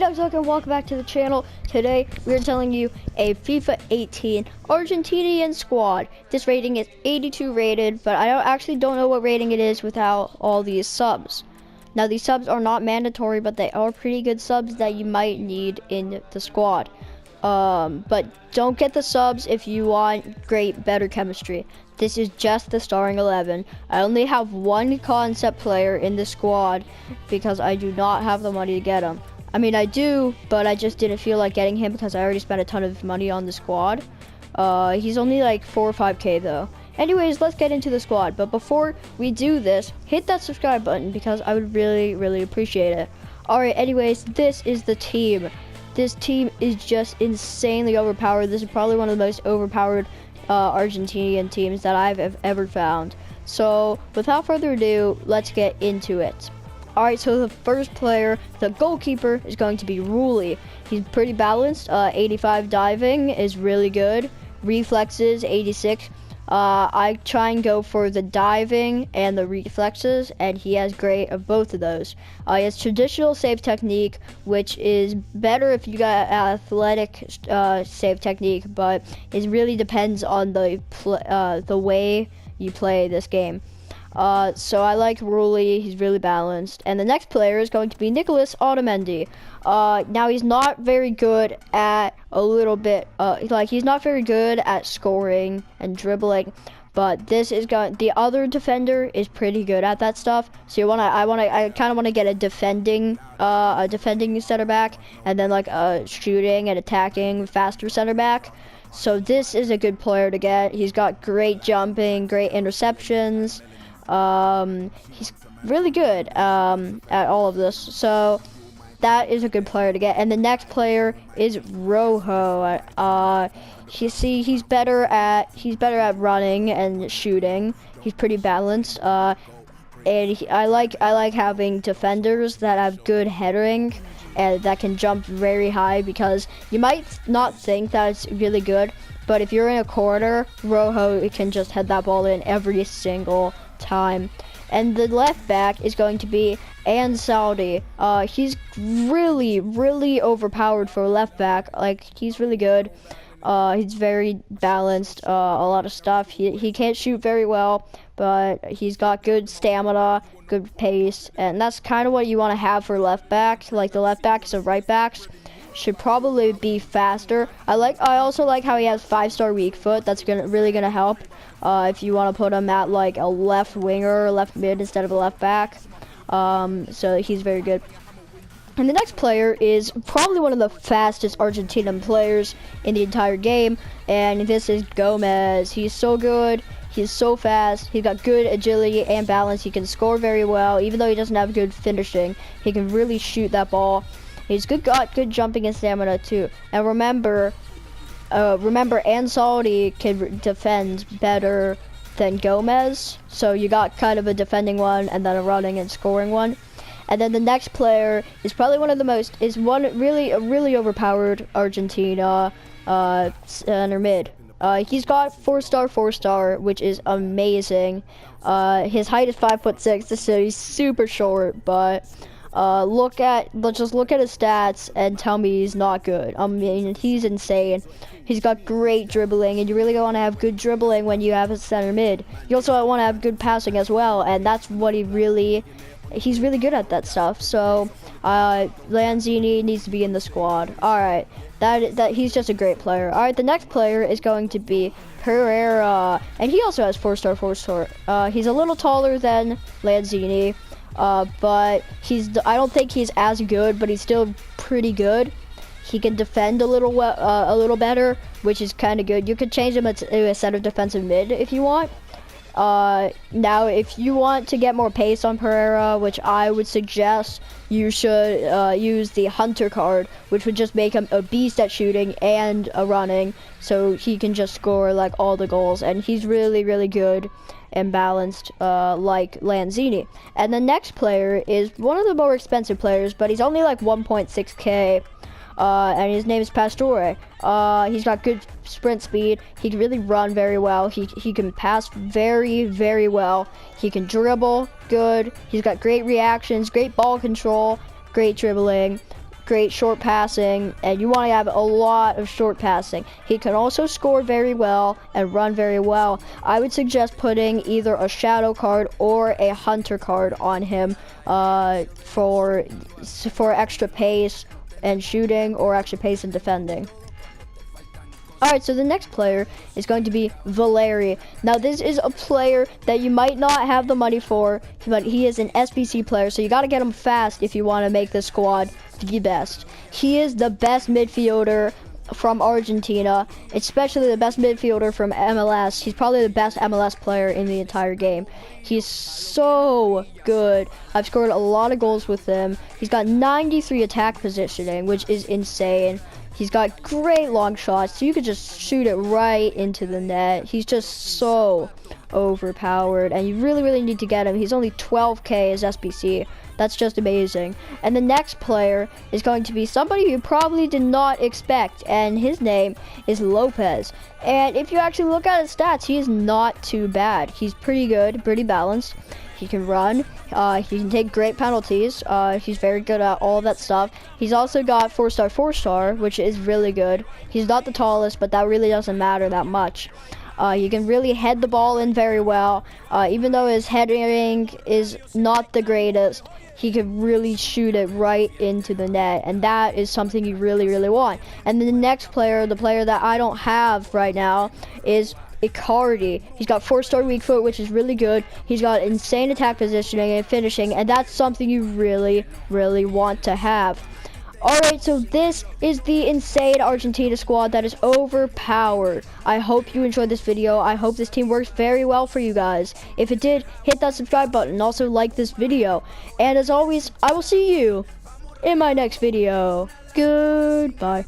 Dogs, and welcome back to the channel. Today we're telling you a FIFA 18 Argentinian squad. This rating is 82 rated, but I actually don't know what rating it is without all these subs. Now these subs are not mandatory, but they are pretty good subs that you might need in the squad. But don't get the subs if you want better chemistry. This is just the starting 11. I only have one concept player in the squad because I do not have the money to get him. I mean, I do, but I just didn't feel like getting him because I already spent a ton of money on the squad. He's only like 4 or 5K though. Anyways, let's get into the squad. But before we do this, hit that subscribe button because I would really appreciate it. Alright, anyways, this is the team. This team is just insanely overpowered. This is probably one of the most overpowered Argentinian teams that I've ever found. So, without further ado, let's get into it. Alright, so the first player, the goalkeeper, is going to be Rulli. He's pretty balanced. 85 diving is really good. Reflexes, 86. I try and go for the diving and the reflexes, and he has great of both of those. He has traditional save technique, which is better if you got athletic save technique, but it really depends on the way you play this game. So I like Rulli, he's really balanced. And the next player is going to be Nicholas Otamendi. Now he's not very good at he's not very good at scoring and dribbling, but the other defender is pretty good at that stuff. So I kind of want to get a defending center back, and then like a shooting and attacking faster center back. So this is a good player to get. He's got great jumping, great interceptions. He's really good at all of this, so that is a good player to get. And the next player is Rojo. He's better at running and shooting. He's pretty balanced. And I like having defenders that have good headering and that can jump very high, because you might not think that it's really good, but if you're in a corner, Rojo can just head that ball in every single time. And the left back is going to be Saudi. He's really overpowered for left back. Like, he's really good. He's very balanced, a lot of stuff. He can't shoot very well, but he's got good stamina, good pace, and that's kind of what you want to have for left back. Like, the left backs and right backs should probably be faster. I also like how he has 5-star weak foot. That's really gonna help if you want to put him at like a left winger or left mid instead of a left back. So he's very good. And the next player is probably one of the fastest Argentinian players in the entire game, and this is Gomez. He's so good. He's so fast. He's got good agility and balance. He can score very well, even though he doesn't have good finishing. He can really shoot that ball. He's got good jumping and stamina too. And remember, Saudi can defend better than Gomez. So you got kind of a defending one and then a running and scoring one. And then the next player is probably really overpowered Argentina center mid. He's got 4-star, which is amazing. His height is 5'6", so he's super short, but let's just look at his stats and tell me he's not good. I mean, he's insane. He's got great dribbling, and you really want to have good dribbling when you have a center mid. You also want to have good passing as well, and that's what he's really good at that stuff. So Lanzini needs to be in the squad. Alright, that he's just a great player. Alright, the next player is going to be Pereira, and he also has 4-star. He's a little taller than Lanzini. But I don't think he's as good, but he's still pretty good. He can defend a little better, which is kind of good. You could change him to a center defensive mid if you want. Now, if you want to get more pace on Pereira, which I would suggest, you should use the Hunter card, which would just make him a beast at shooting and running, so he can just score like all the goals, and he's really good and balanced, like Lanzini. And the next player is one of the more expensive players, but he's only like 1.6k. And his name is Pastore. He's got good sprint speed. He can really run very well. He can pass very well. He can dribble good. He's got great reactions, great ball control, great dribbling, great short passing, and you want to have a lot of short passing. He can also score very well and run very well. I would suggest putting either a shadow card or a hunter card on him for extra pace and shooting, or extra pace and defending. Alright, so the next player is going to be Valeri. Now, this is a player that you might not have the money for, but he is an SBC player, so you got to get him fast if you want to make this squad the best. He is the best midfielder from Argentina, especially the best midfielder from MLS. He's probably the best MLS player in the entire game. He's so good. I've scored a lot of goals with him. He's got 93 attack positioning, which is insane. He's got great long shots, so you could just shoot it right into the net. He's just so overpowered, and you really, really need to get him. He's only 12K as SBC. That's just amazing. And the next player is going to be somebody you probably did not expect, and his name is Lopez. And if you actually look at his stats, he is not too bad. He's pretty good, pretty balanced. He can run. He can take great penalties. He's very good at all that stuff. He's also got 4-star, which is really good. He's not the tallest, but that really doesn't matter that much. He can really head the ball in very well. Even though his heading is not the greatest, he could really shoot it right into the net, and that is something you really, really want. And then the next player, the player that I don't have right now, is Icardi. He's got 4-star weak foot, which is really good. He's got insane attack positioning and finishing, and that's something you really, really want to have. Alright, so this is the insane Argentina squad that is overpowered. I hope you enjoyed this video. I hope this team works very well for you guys. If it did, hit that subscribe button and also like this video. And as always, I will see you in my next video. Goodbye.